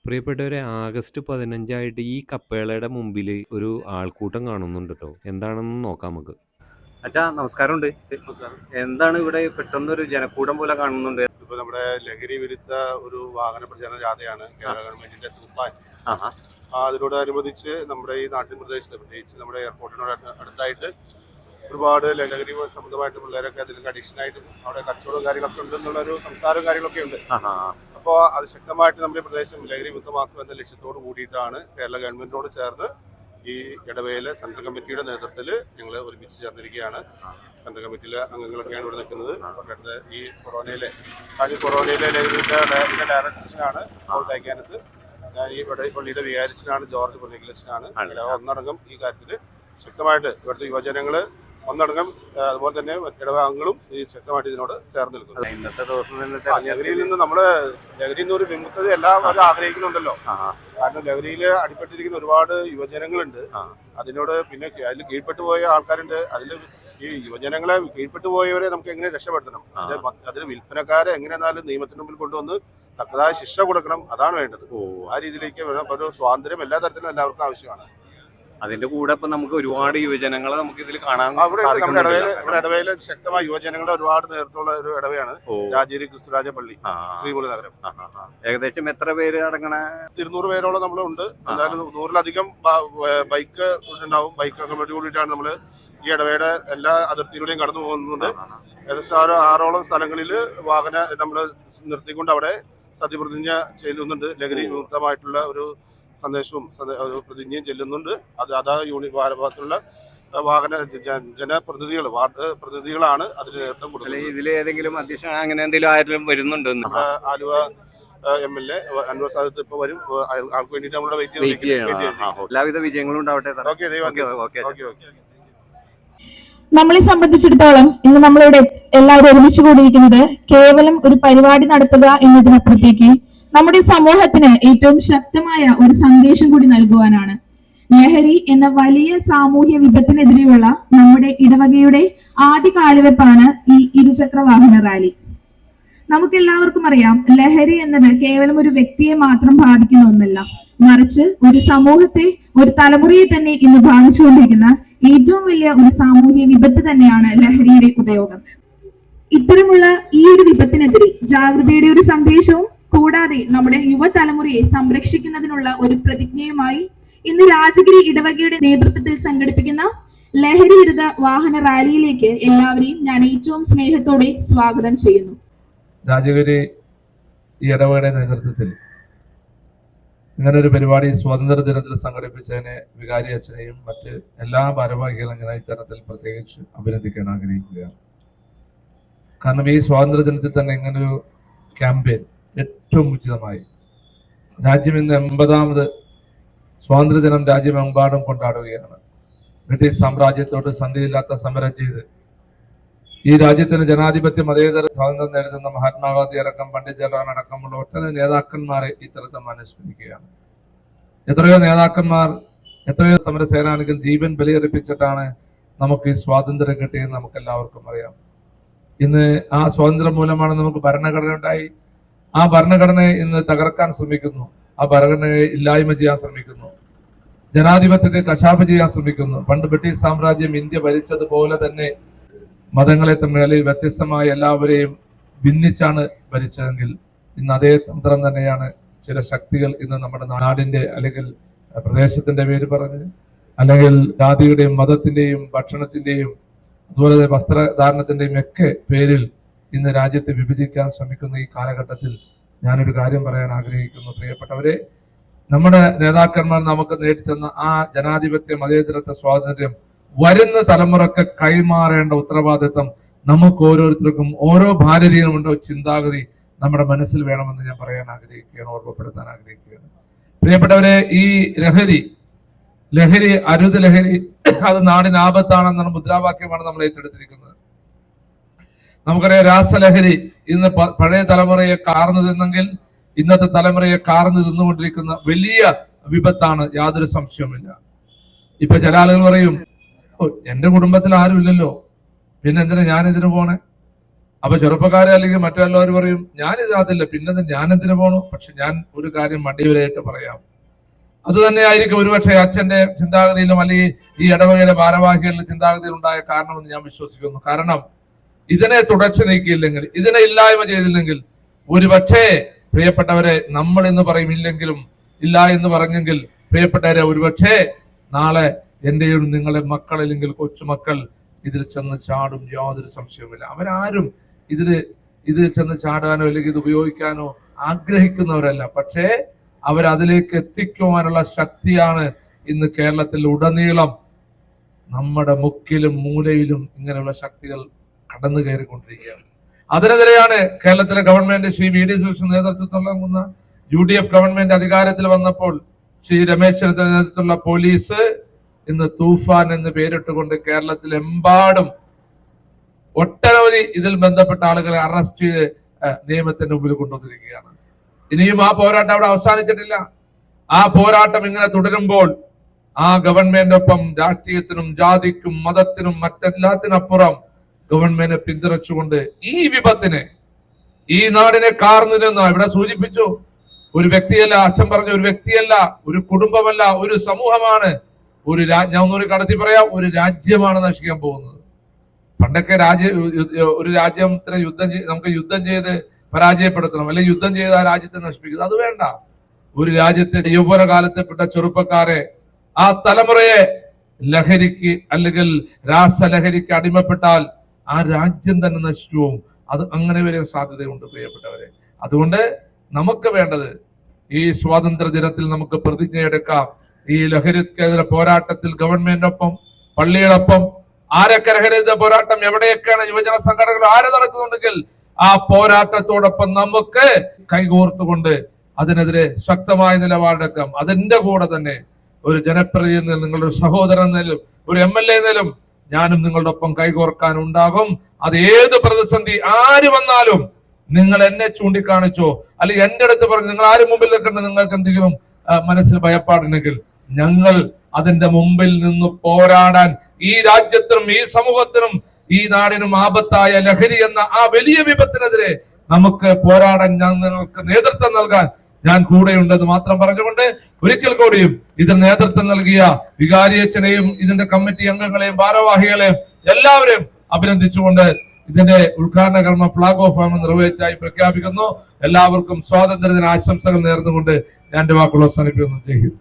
പ്രിയപ്പെട്ടവരെ, ആഗസ്റ്റ് 15 ഈ കപ്പേളയുടെ മുമ്പിൽ ഒരു ആൾക്കൂട്ടം കാണുന്നുണ്ട് കേട്ടോ. എന്താണെന്ന് നോക്കാം നമുക്ക്. അച്ഛാ നമസ്കാരമുണ്ട്. നമസ്കാരം. എന്താണ് ഇവിടെ പെട്ടെന്നൊരു ജനക്കൂട്ടം പോലെ കാണുന്നുണ്ട്? ഇപ്പൊ നമ്മുടെ ലഹരി വിരുദ്ധ ഒരു വാഹന പ്രചരണ ജാഥയാണ് കേരള ഗവൺമെന്റിന്റെ തൂഫാൻ. അതിനോടനുബന്ധിച്ച് നമ്മുടെ ഈ നാട്ടിൻ പ്രദേശത്ത്, പ്രത്യേകിച്ച് നമ്മുടെ എയർപോർട്ടിനോട് അടുത്തായിട്ട് ഒരുപാട് ലഹരി സംബന്ധമായിട്ട് പിള്ളേരൊക്കെ അതിലേക്ക് അഡീഷനായിട്ടും അവിടെ കച്ചവടവും കാര്യങ്ങളൊക്കെ ഉണ്ടെന്നുള്ളൊരു സംസാരവും കാര്യങ്ങളൊക്കെ ഉണ്ട്. അപ്പോൾ അത് ശക്തമായിട്ട് നമ്മുടെ പ്രദേശം ലഹരി മുക്തമാക്കുക എന്ന ലക്ഷ്യത്തോട് കൂടിയിട്ടാണ് കേരള ഗവൺമെന്റിനോട് ചേർന്ന് ഈ ഇടവയിലെ സെൻട്രൽ കമ്മിറ്റിയുടെ നേതൃത്വത്തിൽ ഞങ്ങൾ ഒരുമിച്ച് ചേർന്നിരിക്കുകയാണ്. സെൻട്രൽ കമ്മിറ്റിയിലെ അംഗങ്ങളൊക്കെയാണ് ഇവിടെ നിൽക്കുന്നത്. തൊട്ടടുത്ത് ഈ കൊറോണയിലെ ലഹരിയുടെ ഡയറക്ടേഴ്സിനാണ് തൈക്കാനത്ത്. ഞാൻ ഈ പള്ളിയുടെ വികാരിച്ചനാണ് ജോർജ് പൊന്നിക്കലച്ചനാണ്. ഒന്നടങ്കം ഈ കാര്യത്തിൽ ശക്തമായിട്ട് ഇവിടുത്തെ യുവജനങ്ങൾ ഒന്നടങ്കം, അതുപോലെ തന്നെ ഇടവകങ്ങളും ഈ ശക്തമായിട്ട് ഇതിനോട് ചേർന്ന് നിൽക്കുന്നു. ഇന്നത്തെ ദിവസം ലഹരിയിൽ നിന്ന് നമ്മള് ലഹരിയിൽ നിന്ന് ഒരു വിമുക്തത എല്ലാവരും ആഗ്രഹിക്കുന്നുണ്ടല്ലോ. കാരണം ലഹരിയിൽ അടിപ്പെട്ടിരിക്കുന്ന ഒരുപാട് യുവജനങ്ങളുണ്ട്. അതിനോട് പിന്നെ അതിൽ കീഴ്പ്പെട്ടു പോയ ആൾക്കാരുണ്ട്. അതിൽ ഈ യുവജനങ്ങളെ കീഴ്പ്പെട്ടു പോയവരെ നമുക്ക് എങ്ങനെ രക്ഷപ്പെടുത്തണം, അതിന് വിൽപ്പനക്കാരെ എങ്ങനെയാണെന്നാലും നിയമത്തിന് മുമ്പിൽ കൊണ്ടുവന്ന് തക്കതായ ശിക്ഷ കൊടുക്കണം. അതാണ് വേണ്ടത്. ആ രീതിയിലേക്ക് ഒരു സ്വാതന്ത്ര്യം എല്ലാ തരത്തിലും എല്ലാവർക്കും ആവശ്യമാണ്. അതിന്റെ കൂടെ ഇപ്പൊ നമുക്ക് ഒരുപാട് യുവജനങ്ങളെ നമുക്ക് ഇതിൽ കാണാൻ ഇടവയില് ശക്തമായ യുവജനങ്ങളുടെ ഒരുപാട് നേതൃത്വമുള്ള ഒരു ഇടവയാണ് രാജേരി ക്രിസ്തുരാജ പള്ളി, ശ്രീമൂല നഗരം. ഏകദേശം എത്ര പേര് അടങ്ങണ? 200 പേരോളം നമ്മളുണ്ട്. എന്തായാലും 100-ലധികം ബൈക്ക് ഉണ്ടാവും. ബൈക്ക് കമ്മിറ്റി കൂടിയിട്ടാണ് നമ്മള് ഈ ഇടവയുടെ എല്ലാ അതിർത്തിയിലൂടെയും കടന്നു പോകുന്നുണ്ട്. ഏകദേശം 6ഓളം സ്ഥലങ്ങളിൽ വാഹന നമ്മള് നിർത്തിക്കൊണ്ട് അവിടെ സത്യപ്രതിജ്ഞ ചെയ്യുന്നുണ്ട്. ലഹരി വിമുക്തമായിട്ടുള്ള ഒരു സന്ദേശവും പ്രതിജ്ഞയും ചെല്ലുന്നുണ്ട്. അതാ ഭാഗത്തുള്ള വാഹന ജനപ്രതിനിധികൾ, വാർഡ് പ്രതിനിധികളാണ് അതിന് നേതൃത്വം കൊടുക്കുന്നത്. ഇതിൽ ഏതെങ്കിലും അധ്യക്ഷൻ അങ്ങനെ എന്തെങ്കിലും ആരെങ്കിലും വരുന്നുണ്ടോ? ആലുവ MLA അൻവർ സാദത്ത് ഇപ്പൊ വരും. ആൾക്ക് വേണ്ടിയിട്ട് നമ്മുടെ വെയിറ്റ് ചെയ്യണം. എല്ലാവിധ വിജയങ്ങളും ഉണ്ടാവട്ടെ. നമ്മളെ സംബന്ധിച്ചിടത്തോളം ഇന്ന് നമ്മളിവിടെ എല്ലാവരും ഒരുമിച്ച് കൂടിയിരിക്കുന്നത് കേവലം ഒരു പരിപാടി നടത്തുക എന്നതിനപ്പുറത്തേക്ക് നമ്മുടെ സമൂഹത്തിന് ഏറ്റവും ശക്തമായ ഒരു സന്ദേശം കൂടി നൽകുവാനാണ്. ലഹരി എന്ന വലിയ സാമൂഹ്യ വിപത്തിനെതിരെയുള്ള നമ്മുടെ ഇടവകയുടെ ആദ്യ കാൽവെപ്പാണ് ഈ ഇരുചക്ര വാഹന റാലി. നമുക്കെല്ലാവർക്കും അറിയാം, ലഹരി എന്നത് കേവലം ഒരു വ്യക്തിയെ മാത്രം ബാധിക്കുന്ന ഒന്നല്ല, മറിച്ച് ഒരു സമൂഹത്തെ, ഒരു തലമുറയെ തന്നെ ഇന്ന് ബാധിച്ചുകൊണ്ടിരിക്കുന്ന ഏറ്റവും വലിയ ഒരു സാമൂഹ്യ വിപത്ത് തന്നെയാണ് ലഹരിയുടെ ഉപയോഗം. ഇത്തരമുള്ള ഈ ഒരു വിപത്തിനെതിരെ ജാഗ്രതയുടെ ഒരു സന്ദേശവും കൂടാതെ നമ്മുടെ യുവതലമുറയെ സംരക്ഷിക്കുന്നതിനുള്ള ഒരു പ്രതിജ്ഞയുമായി ഇന്ന് രാജഗിരി ഇടവകയുടെ നേതൃത്വത്തിൽ സംഘടിപ്പിക്കുന്ന ലഹരി വിരുദ്ധ വാഹന റാലിയിലേക്ക് എല്ലാവരെയും ഞാൻ ഏറ്റവും സ്നേഹത്തോടെ സ്വാഗതം ചെയ്യുന്നു. രാജഗിരി ഈ ഇടവകയുടെ നേതൃത്വത്തിൽ ഇങ്ങനൊരു പരിപാടി സ്വാതന്ത്ര്യ ദിനത്തിൽ സംഘടിപ്പിച്ചതിനെ വികാരി അച്ഛനെയും മറ്റ് എല്ലാ ഭാരവാഹികളും ഞാൻ ഇത്തരത്തിൽ പ്രത്യേകിച്ച് അഭിനന്ദിക്കാൻ ആഗ്രഹിക്കുകയാണ്. കാരണം ഈ സ്വാതന്ത്ര്യ ദിനത്തിൽ തന്നെ ഇങ്ങനൊരു ക്യാമ്പയിൻ ഏറ്റവും ഉചിതമായി. രാജ്യം ഇന്ന് 80ാമത് സ്വാതന്ത്ര്യദിനം രാജ്യമെമ്പാടും കൊണ്ടാടുകയാണ്. ബ്രിട്ടീഷ് സാമ്രാജ്യത്തോട് സന്ധിയില്ലാത്ത സമരം ചെയ്ത് ഈ രാജ്യത്തിന് ജനാധിപത്യ മതേതര സ്വാതന്ത്ര്യം നേടുന്ന മഹാത്മാഗാന്ധി അടക്കം പണ്ഡിറ്റ് ജവഹർലാൽ അടക്കമുള്ള ഒട്ടനവധി നേതാക്കന്മാരെ ഇത്തരത്തിൽ അനുസ്മരിക്കുകയാണ്. എത്രയോ നേതാക്കന്മാർ, എത്രയോ സമര സേനാനികൾ ജീവൻ ബലിയർപ്പിച്ചിട്ടാണ് നമുക്ക് ഈ സ്വാതന്ത്ര്യം കിട്ടിയെന്ന് നമുക്ക് എല്ലാവർക്കും അറിയാം. ഇന്ന് ആ സ്വാതന്ത്ര്യം മൂലമാണ് നമുക്ക് ഭരണഘടന ഉണ്ടായി. ആ ഭരണഘടനയെ ഇന്ന് തകർക്കാൻ ശ്രമിക്കുന്നു, ആ ഭരണഘടനയെ ഇല്ലായ്മ ചെയ്യാൻ ശ്രമിക്കുന്നു, ജനാധിപത്യത്തെ കശാപ്പ് ചെയ്യാൻ ശ്രമിക്കുന്നു. പണ്ട് ബ്രിട്ടീഷ് സാമ്രാജ്യം ഇന്ത്യ ഭരിച്ചതുപോലെ തന്നെ മതങ്ങളെ തമ്മിൽ അല്ലെങ്കിൽ വ്യത്യസ്തമായ എല്ലാവരെയും ഭിന്നിച്ചാണ് ഭരിച്ചതെങ്കിൽ ഇന്ന് അതേ തന്ത്രം തന്നെയാണ് ചില ശക്തികൾ ഇന്ന് നമ്മുടെ നാടിന്റെ അല്ലെങ്കിൽ പ്രദേശത്തിന്റെ പേര് പറഞ്ഞ്, അല്ലെങ്കിൽ ജാതിയുടെയും മതത്തിന്റെയും ഭക്ഷണത്തിന്റെയും അതുപോലെ വസ്ത്രധാരണത്തിന്റെയും ഒക്കെ പേരിൽ ഇന്ന് രാജ്യത്തെ വിഭജിക്കാൻ ശ്രമിക്കുന്ന ഈ കാലഘട്ടത്തിൽ ഞാനൊരു കാര്യം പറയാൻ ആഗ്രഹിക്കുന്നു. പ്രിയപ്പെട്ടവരെ, നമ്മുടെ നേതാക്കന്മാർ നമുക്ക് നേടിത്തന്ന ആ ജനാധിപത്യ മതേതരത്വ സ്വാതന്ത്ര്യം വരുന്ന തലമുറക്ക് കൈമാറേണ്ട ഉത്തരവാദിത്വം നമുക്ക് ഓരോരുത്തർക്കും, ഓരോ ഭാരതീയനുമുണ്ടോ ചിന്താഗതി നമ്മുടെ മനസ്സിൽ വേണമെന്ന് ഞാൻ പറയാൻ ആഗ്രഹിക്കുകയാണ്, ഓർമ്മപ്പെടുത്താൻ ആഗ്രഹിക്കുകയാണ്. പ്രിയപ്പെട്ടവരെ, ഈ ലഹരി അരുത് ലഹരി, അത് നാടിന് ആപത്താണെന്നാണ് മുദ്രാവാക്യമാണ് നമ്മൾ ഏറ്റെടുത്തിരിക്കുന്നത്. നമുക്കറിയാം, രാസലഹരി ഇന്ന് പഴയ തലമുറയെ കാർന്നു തിന്നെങ്കിൽ ഇന്നത്തെ തലമുറയെ കാർന്നു തിന്നുകൊണ്ടിരിക്കുന്ന വലിയ വിപത്താണ്, യാതൊരു സംശയവുമില്ല. ഇപ്പൊ ചില ആളുകൾ പറയും, എന്റെ കുടുംബത്തിൽ ആരും ഇല്ലല്ലോ, പിന്നെ എന്തിനാ ഞാനിതിന് പോണേ? അപ്പൊ ചെറുപ്പക്കാരെ അല്ലെങ്കിൽ മറ്റെല്ലാവരും പറയും ഞാൻ ഇതിനകത്തില്ല, പിന്നെ ഞാൻ എന്തിനു പോണു? പക്ഷെ ഞാൻ ഒരു കാര്യം മടിവരായിട്ട് പറയാം, അത് തന്നെയായിരിക്കും ഒരുപക്ഷെ അച്ഛന്റെ ചിന്താഗതിയിലും അല്ലെങ്കിൽ ഈ ഇടവകയുടെ ഭാരവാഹികളുടെ ചിന്താഗതിയിൽ ഉണ്ടായ കാരണമെന്ന് ഞാൻ വിശ്വസിക്കുന്നു. കാരണം ഇതിനെ തുടച്ചു നീക്കിയില്ലെങ്കിൽ, ഇതിനെ ഇല്ലായ്മ ചെയ്തില്ലെങ്കിൽ, ഒരുപക്ഷെ പ്രിയപ്പെട്ടവരെ നമ്മൾ എന്ന് പറയും ഇല്ലെങ്കിലും ഇല്ല എന്ന് പറഞ്ഞെങ്കിൽ പ്രിയപ്പെട്ടവരെ ഒരുപക്ഷെ നാളെ എന്റെയും നിങ്ങളുടെ മക്കളല്ലെങ്കിൽ കൊച്ചുമക്കൾ ഇതിൽ ചെന്ന് ചാടും, യാതൊരു സംശയവുമില്ല. അവരാരും ഇതിൽ ചെന്ന് ചാടാനോ അല്ലെങ്കിൽ ഇത് ഉപയോഗിക്കാനോ ആഗ്രഹിക്കുന്നവരല്ല. പക്ഷേ അവരതിലേക്ക് എത്തിക്കുവാനുള്ള ശക്തിയാണ് ഇന്ന് കേരളത്തിൽ ഉടനീളം നമ്മുടെ മുക്കിലും മൂലയിലും ഇങ്ങനെയുള്ള ശക്തികൾ കടന്നു കയറിക്കൊണ്ടിരിക്കുകയാണ്. അതിനെതിരെയാണ് കേരളത്തിലെ ഗവൺമെന്റ് ശ്രീ വി ഡി സതീശന്റെ നേതൃത്വത്തിലുള്ള UDF ഗവൺമെന്റ് അധികാരത്തിൽ വന്നപ്പോൾ ശ്രീ രമേശ് ചെന്നിത്തലയുടെ നേതൃത്വത്തിലുള്ള പോലീസ് ഇന്ന് തൂഫാൻ എന്ന് പേരിട്ടുകൊണ്ട് കേരളത്തിലെമ്പാടും ഒട്ടനവധി ഇതിൽ ബന്ധപ്പെട്ട ആളുകളെ അറസ്റ്റ് ചെയ്ത് നിയമത്തിന്റെ മുമ്പിൽ കൊണ്ടുവന്നിരിക്കുകയാണ്. ഇനിയും ആ പോരാട്ടം അവിടെ അവസാനിച്ചിട്ടില്ല. ആ പോരാട്ടം ഇങ്ങനെ തുടരുമ്പോൾ ആ ഗവൺമെന്റിനൊപ്പം രാഷ്ട്രീയത്തിനും ജാതിക്കും മതത്തിനും മറ്റെല്ലാത്തിനപ്പുറം ഗവൺമെന്റിനെ പിന്തുണച്ചുകൊണ്ട് ഈ വിപത്തിനെ, ഈ നാടിനെ കാർന്നു നിന്ന, ഇവിടെ സൂചിപ്പിച്ചു, ഒരു വ്യക്തിയല്ല, അച്ഛൻ പറഞ്ഞ ഒരു വ്യക്തിയല്ല, ഒരു കുടുംബമല്ല, ഒരു സമൂഹമാണ്, ഞാൻ ഒന്നുകൂടി കടത്തി പറയാം, ഒരു രാജ്യമാണ് നശിക്കാൻ പോകുന്നത്. പണ്ടൊക്കെ ഒരു രാജ്യത്തിന് നമുക്ക് യുദ്ധം ചെയ്ത് പരാജയപ്പെടുത്തണം, അല്ലെങ്കിൽ യുദ്ധം ചെയ്ത് ആ രാജ്യത്തെ നശിപ്പിക്കുന്നത്, അത് വേണ്ട. ഒരു രാജ്യത്തെ യൗവനകാലത്തെപ്പെട്ട ചെറുപ്പക്കാരെ, ആ തലമുറയെ ലഹരിക്ക് അല്ലെങ്കിൽ രാസലഹരിക്ക് അടിമപ്പെട്ടാൽ ആ രാജ്യം തന്നെ നശിച്ചു പോകും. അത് അങ്ങനെ വരെ സാധ്യതയുണ്ട് പ്രിയപ്പെട്ടവരെ. അതുകൊണ്ട് നമുക്ക് വേണ്ടത് ഈ സ്വാതന്ത്ര്യ ദിനത്തിൽ നമുക്ക് പ്രതിജ്ഞയെടുക്കാം. ഈ ലഹരിക്കെതിരെ പോരാട്ടത്തിൽ ഗവൺമെന്റിനൊപ്പം, പള്ളിയോടൊപ്പം, ആരൊക്കെ ലഹരിയുടെ പോരാട്ടം എവിടെയൊക്കെയാണ് യുവജന സംഘടനകൾ ആര് നടക്കുന്നുണ്ടെങ്കിൽ ആ പോരാട്ടത്തോടൊപ്പം നമുക്ക് കൈകോർത്തുകൊണ്ട് അതിനെതിരെ ശക്തമായ നിലപാടെടുക്കാം. അതിന്റെ കൂടെ തന്നെ ഒരു ജനപ്രതിനിധി, നിങ്ങളുടെ സഹോദരൻ എന്നതിലും ഒരു MLA എന്നതിലും ഞാനും നിങ്ങളുടെ ഒപ്പം കൈകോർക്കാൻ ഉണ്ടാകും. അത് ഏത് പ്രതിസന്ധി ആര് വന്നാലും നിങ്ങൾ എന്നെ ചൂണ്ടിക്കാണിച്ചോ, അല്ലെങ്കിൽ എന്റെ അടുത്ത് പറഞ്ഞു നിങ്ങൾ ആരും മുമ്പിൽ നിൽക്കണ്ട, നിങ്ങൾക്ക് എന്തെങ്കിലും മനസ്സിൽ ഭയപ്പാടുണ്ടെങ്കിൽ ഞങ്ങൾ അതിന്റെ മുമ്പിൽ നിന്ന് പോരാടാൻ ഈ രാജ്യത്തിനും ഈ സമൂഹത്തിനും ഈ നാടിനും ആപത്തായ ലഹരി എന്ന ആ വലിയ വിപത്തിനെതിരെ നമുക്ക് പോരാടാൻ ഞങ്ങൾക്ക് നേതൃത്വം നൽകാൻ ഞാൻ കൂടെയുണ്ടെന്ന് മാത്രം പറഞ്ഞുകൊണ്ട് ഒരിക്കൽ കൂടിയും ഇതിന് നേതൃത്വം നൽകിയ വികാരിയച്ഛനെയും ഇതിന്റെ കമ്മിറ്റി അംഗങ്ങളെയും ഭാരവാഹികളെയും എല്ലാവരെയും അഭിനന്ദിച്ചുകൊണ്ട് ഇതിന്റെ ഉദ്ഘാടന കർമ്മ ഫ്ലാഗ് ഓഫ് നിർവഹിച്ചായി പ്രഖ്യാപിക്കുന്നു. എല്ലാവർക്കും സ്വാതന്ത്ര്യദിന ആശംസകൾ നേർന്നുകൊണ്ട് ഞാൻ എന്റെ വാക്കുകൾ അവസാനിപ്പിക്കുന്നു. ജയ് ഹിന്ദ്.